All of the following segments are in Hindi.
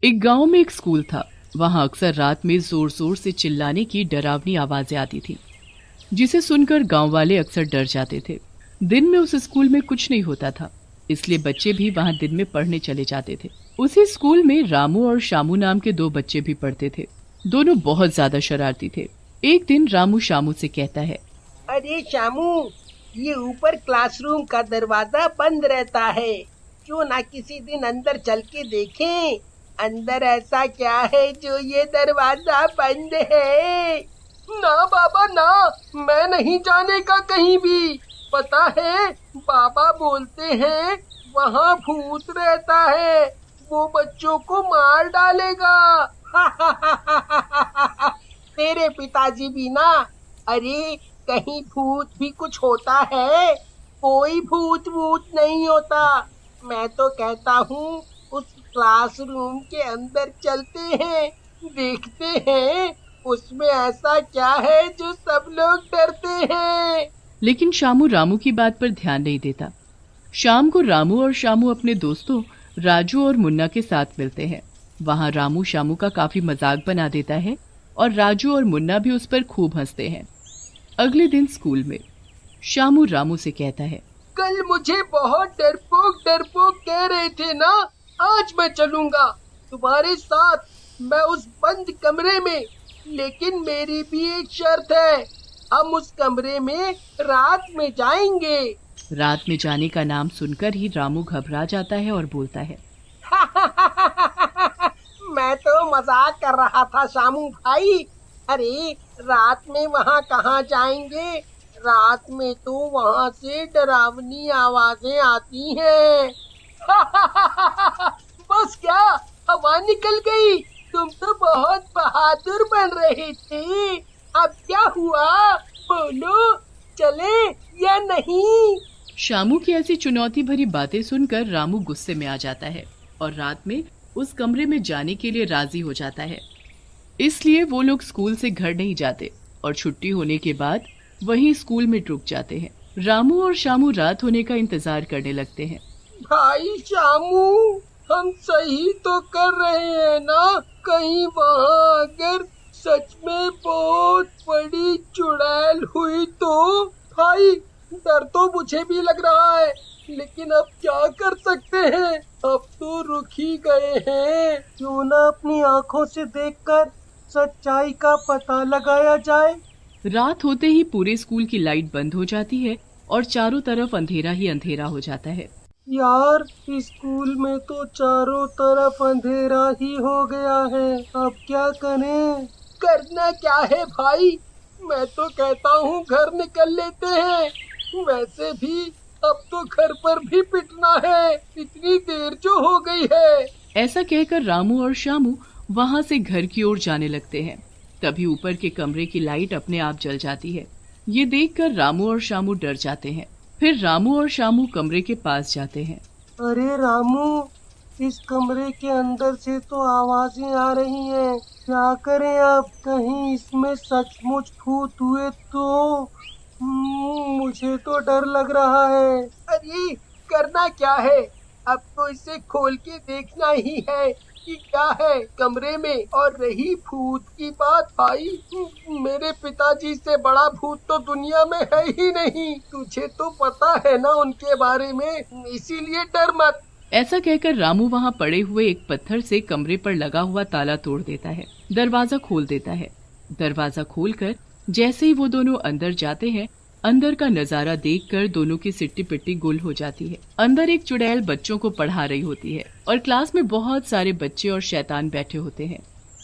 एक गांव में एक स्कूल था। वहां अक्सर रात में जोर जोर से चिल्लाने की डरावनी आवाजें आती थी, जिसे सुनकर गांव वाले अक्सर डर जाते थे। दिन में उस स्कूल में कुछ नहीं होता था, इसलिए बच्चे भी वहां दिन में पढ़ने चले जाते थे। उसी स्कूल में रामू और शामू नाम के दो बच्चे भी पढ़ते थे। दोनों बहुत ज्यादा शरारती थे। एक दिन रामू शामू से कहता है, अरे शामू, ये ऊपर क्लासरूम का दरवाजा बंद रहता है। क्यों ना किसी दिन अंदर चल के देखें, अंदर ऐसा क्या है जो ये दरवाजा बंद है। ना बाबा ना, मैं नहीं जाने का कहीं भी। पता है, बाबा बोलते हैं वहाँ भूत रहता है, वो बच्चों को मार डालेगा। तेरे पिताजी भी ना। अरे कहीं भूत भी कुछ होता है? कोई भूत वूत नहीं होता। मैं तो कहता हूँ उस क्लासरूम के अंदर चलते हैं, देखते हैं उसमें ऐसा क्या है जो सब लोग डरते हैं। लेकिन शामू रामू की बात पर ध्यान नहीं देता। शाम को रामू और शामू अपने दोस्तों राजू और मुन्ना के साथ मिलते हैं। वहां रामू शामू का काफी मजाक बना देता है और राजू और मुन्ना भी उस पर खूब हंसते हैं। अगले दिन स्कूल में शामू रामू से कहता है, कल मुझे बहुत डरपोक डरपोक कह रहे थे ना, आज मैं चलूंगा तुम्हारे साथ, मैं उस बंद कमरे में। लेकिन मेरी भी एक शर्त है, हम उस कमरे में रात में जाएंगे। रात में जाने का नाम सुनकर ही रामू घबरा जाता है और बोलता है, मैं तो मजाक कर रहा था शामू भाई। अरे रात में वहाँ कहाँ जाएंगे, रात में तो वहाँ से डरावनी आवाजें आती हैं। बस क्या, हवा निकल गई। तुम तो बहुत बहादुर बन रहे थे। अब क्या हुआ, बोलो, चले या नहीं? शामू की ऐसी चुनौती भरी बातें सुनकर रामू गुस्से में आ जाता है और रात में उस कमरे में जाने के लिए राजी हो जाता है। इसलिए वो लोग स्कूल से घर नहीं जाते और छुट्टी होने के बाद वहीं स्कूल में रुक जाते हैं। रामू और शामू रात होने का इंतजार करने लगते हैं। भाई शामू, हम सही तो कर रहे हैं ना? कहीं वहाँ अगर सच में बहुत बड़ी चुड़ैल हुई तो? भाई डर तो मुझे भी लग रहा है, लेकिन अब क्या कर सकते हैं, अब तो रुक ही गए हैं। क्यों ना अपनी आंखों से देखकर सच्चाई का पता लगाया जाए। रात होते ही पूरे स्कूल की लाइट बंद हो जाती है और चारों तरफ अंधेरा ही अंधेरा हो जाता है। यार, स्कूल में तो चारों तरफ अंधेरा ही हो गया है, अब क्या करें? करना क्या है भाई, मैं तो कहता हूँ घर निकल लेते हैं। वैसे भी अब तो घर पर भी पिटना है, इतनी देर जो हो गई है। ऐसा कहकर रामू और शामू वहां से घर की ओर जाने लगते हैं। तभी ऊपर के कमरे की लाइट अपने आप जल जाती है। ये देखकर रामू और शामू डर जाते हैं। फिर रामू और शामू कमरे के पास जाते हैं। अरे रामू, इस कमरे के अंदर से तो आवाजें आ रही हैं, क्या करें अब? कहीं इसमें सचमुच भूत हुए तो? मुझे तो डर लग रहा है। अरे करना क्या है, अब तो इसे खोल के देखना ही है कि क्या है कमरे में। और रही भूत की बात भाई, मेरे पिताजी से बड़ा भूत तो दुनिया में है ही नहीं। तुझे तो पता है ना उनके बारे में, इसीलिए डर मत। ऐसा कहकर रामू वहां पड़े हुए एक पत्थर से कमरे पर लगा हुआ ताला तोड़ देता है, दरवाजा खोल देता है। दरवाजा खोलकर जैसे ही वो दोनों अंदर जाते हैं, अंदर का नजारा देखकर दोनों की सिट्टी पिट्टी गुल हो जाती है। अंदर एक चुड़ैल बच्चों को पढ़ा रही होती है और क्लास में बहुत सारे बच्चे और शैतान बैठे होते हैं।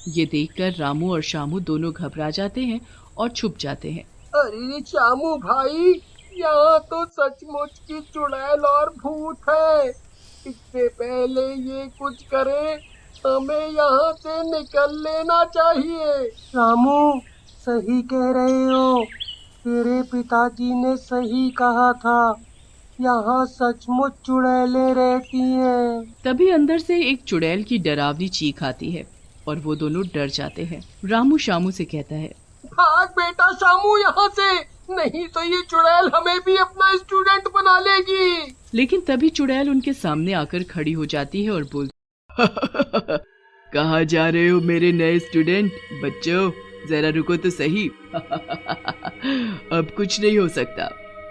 ये देखकर रामू और शामू दोनों घबरा जाते हैं और छुप जाते हैं। अरे शामू भाई, यहाँ तो सचमुच की चुड़ैल और भूत है। इससे पहले ये कुछ करे, हमें यहाँ से निकल लेना चाहिए। रामू, सही कह रहे हो, तेरे पिताजी ने सही कहा था, यहाँ सचमुच चुड़ैलें रहती हैं। तभी अंदर से एक चुड़ैल की डरावनी चीख आती है और वो दोनों डर जाते हैं। रामू शामू से कहता है, भाग बेटा शामू यहाँ से, नहीं तो ये चुड़ैल हमें भी अपना स्टूडेंट बना लेगी। लेकिन तभी चुड़ैल उनके सामने आकर खड़ी हो जाती है और बोलती कहाँ जा रहे हो मेरे नए स्टूडेंट? बच्चों जरा रुको तो सही। अब कुछ नहीं हो सकता,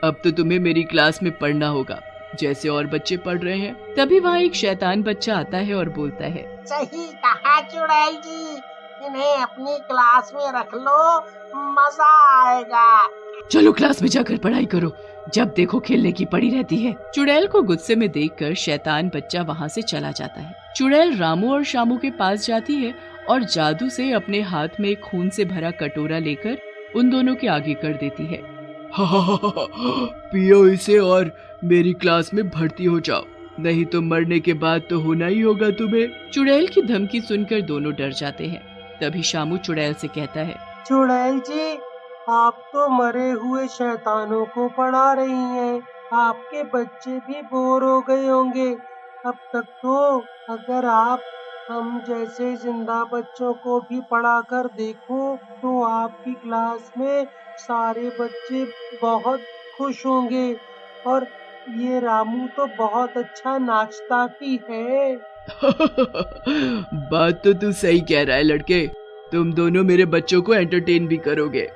अब तो तुम्हें मेरी क्लास में पढ़ना होगा जैसे और बच्चे पढ़ रहे हैं। तभी वहाँ एक शैतान बच्चा आता है और बोलता है, सही कहा चुड़ैल जी, इन्हें अपनी क्लास में रख लो, मजा आएगा। चलो क्लास में जाकर पढ़ाई करो, जब देखो खेलने की पड़ी रहती है। चुड़ैल को गुस्से में देखकर शैतान बच्चा वहाँ से चला जाता है। चुड़ैल रामू और शामू के पास जाती है और जादू से अपने हाथ में एक खून से भरा कटोरा लेकर उन दोनों के आगे कर देती है। पियो इसे और मेरी क्लास में भर्ती हो जाओ, नहीं तो मरने के बाद तो होना ही होगा तुम्हें। चुड़ैल की धमकी सुनकर दोनों डर जाते हैं। तभी शामू चुड़ैल से कहता है, चुड़ैल जी, आप तो मरे हुए शैतानों को पढ़ा रही हैं, आपके बच्चे भी बोर हो गए होंगे अब तक तो। अगर आप हम जैसे जिंदा बच्चों को भी पढ़ाकर देखो तो आपकी क्लास में सारे बच्चे बहुत खुश होंगे। और ये रामू तो बहुत अच्छा नाचता भी है। बात तो तू सही कह रहा है लड़के, तुम दोनों मेरे बच्चों को एंटरटेन भी करोगे।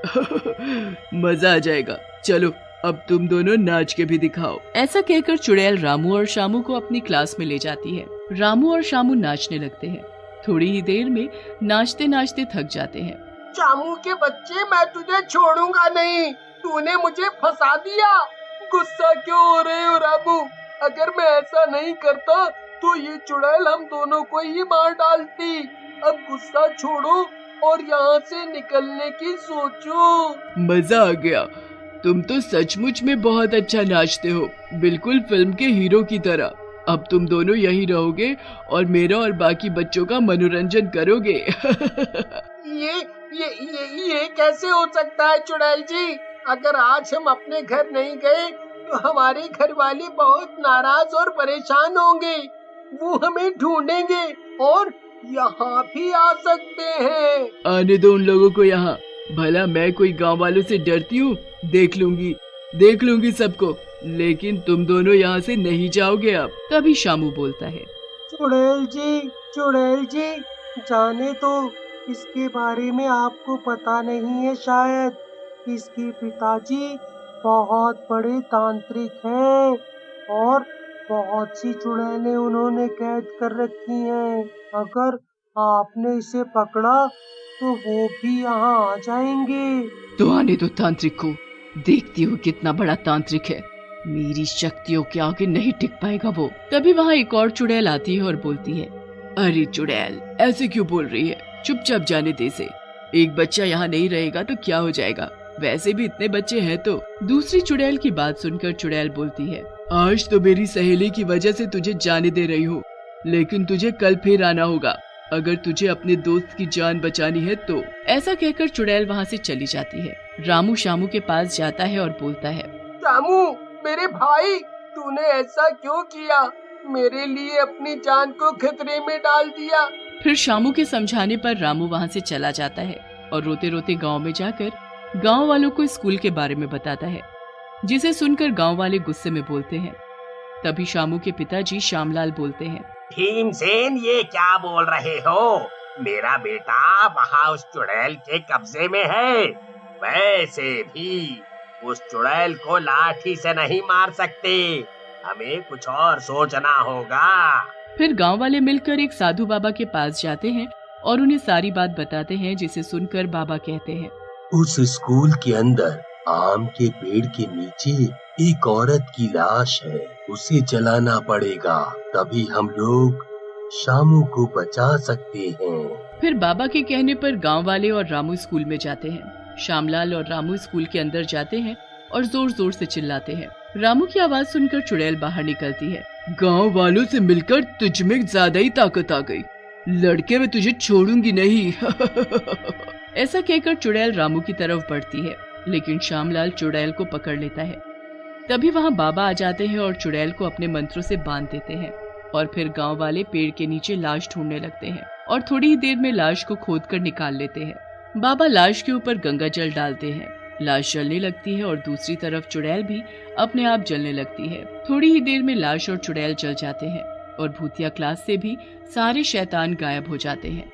मजा आ जाएगा, चलो अब तुम दोनों नाच के भी दिखाओ। ऐसा कहकर चुड़ैल रामू और शामू को अपनी क्लास में ले जाती है। रामू और शामू नाचने लगते हैं। थोड़ी ही देर में नाचते नाचते थक जाते हैं। शामू के बच्चे, मैं तुझे छोड़ूंगा नहीं, तूने मुझे फंसा दिया। गुस्सा क्यों हो रहे हो रामू? अगर मैं ऐसा नहीं करता तो ये चुड़ैल हम दोनों को ही मार डालती। अब गुस्सा छोड़ो और यहाँ से निकलने की सोचो। मजा आ गया, तुम तो सचमुच में बहुत अच्छा नाचते हो, बिल्कुल फिल्म के हीरो की तरह। अब तुम दोनों यही रहोगे और मेरा और बाकी बच्चों का मनोरंजन करोगे। ये कैसे हो सकता है चुड़ैल जी? अगर आज हम अपने घर नहीं गए तो हमारे घर वाले बहुत नाराज और परेशान होंगे। वो हमें ढूंढेंगे और यहाँ भी आ सकते हैं। आने दो उन लोगों को यहाँ, भला मैं कोई गांव वालों से डरती हूँ? देख लूंगी सबको, लेकिन तुम दोनों यहाँ से नहीं जाओगे अब। तभी शामू बोलता है, चुड़ैल जी, जाने तो इसके बारे में आपको पता नहीं है शायद। इसके पिताजी बहुत बड़े तांत्रिक हैं और बहुत सी चुड़ैलें उन्होंने कैद कर रखी हैं। अगर आपने इसे पकड़ा तो वो भी यहाँ आ जाएंगे। तो आने दो तांत्रिक को, देखती हूँ कितना बड़ा तांत्रिक है, मेरी शक्तियों के आगे नहीं टिक पाएगा वो। तभी वहाँ एक और चुड़ैल आती है और बोलती है, अरे चुड़ैल ऐसे क्यों बोल रही है, चुपचाप जाने दे से। एक बच्चा यहाँ नहीं रहेगा तो क्या हो जाएगा, वैसे भी इतने बच्चे हैं तो। दूसरी चुड़ैल की बात सुनकर चुड़ैल बोलती है, आज तो मेरी सहेली की वजह से तुझे जाने दे रही हूँ, लेकिन तुझे कल फिर आना होगा अगर तुझे अपने दोस्त की जान बचानी है तो। ऐसा कहकर चुड़ैल वहाँ से चली जाती है। रामू शामू के पास जाता है और बोलता है, शामू मेरे भाई, तूने ऐसा क्यों किया? मेरे लिए अपनी जान को खतरे में डाल दिया। फिर शामू के समझाने पर रामू वहाँ से चला जाता है और रोते रोते गाँव में जाकर गाँव वालों को स्कूल के बारे में बताता है, जिसे सुनकर गाँव वाले गुस्से में बोलते हैं। तभी शामू के पिताजी श्यामलाल बोलते हैं, भीमसेन ये क्या बोल रहे हो? मेरा बेटा वहाँ उस चुड़ैल के कब्जे में है। वैसे भी उस चुड़ैल को लाठी से नहीं मार सकते, हमें कुछ और सोचना होगा। फिर गांव वाले मिलकर एक साधु बाबा के पास जाते हैं और उन्हें सारी बात बताते हैं, जिसे सुनकर बाबा कहते हैं, उस स्कूल के अंदर आम के पेड़ के नीचे एक औरत की लाश है, उसे जलाना पड़ेगा, तभी हम लोग शामू को बचा सकते हैं। फिर बाबा के कहने पर गांव वाले और रामू स्कूल में जाते हैं। श्यामलाल और रामू स्कूल के अंदर जाते हैं और जोर जोर से चिल्लाते हैं। रामू की आवाज सुनकर चुड़ैल बाहर निकलती है। गांव वालों से मिलकर तुझ में ज्यादा ही ताकत आ गई, लड़के मैं तुझे छोड़ूंगी नहीं। ऐसा कहकर चुड़ैल रामू की तरफ बढ़ती है, लेकिन श्यामलाल चुड़ैल को पकड़ लेता है। तभी वहाँ बाबा आ जाते हैं और चुड़ैल को अपने मंत्रों से बांध देते हैं और फिर गांव वाले पेड़ के नीचे लाश ढूंढने लगते हैं और थोड़ी ही देर में लाश को खोदकर निकाल लेते हैं। बाबा लाश के ऊपर गंगा जल डालते हैं, लाश जलने लगती है और दूसरी तरफ चुड़ैल भी अपने आप जलने लगती है। थोड़ी ही देर में लाश और चुड़ैल जल जाते हैं और भूतिया क्लास से भी सारे शैतान गायब हो जाते हैं।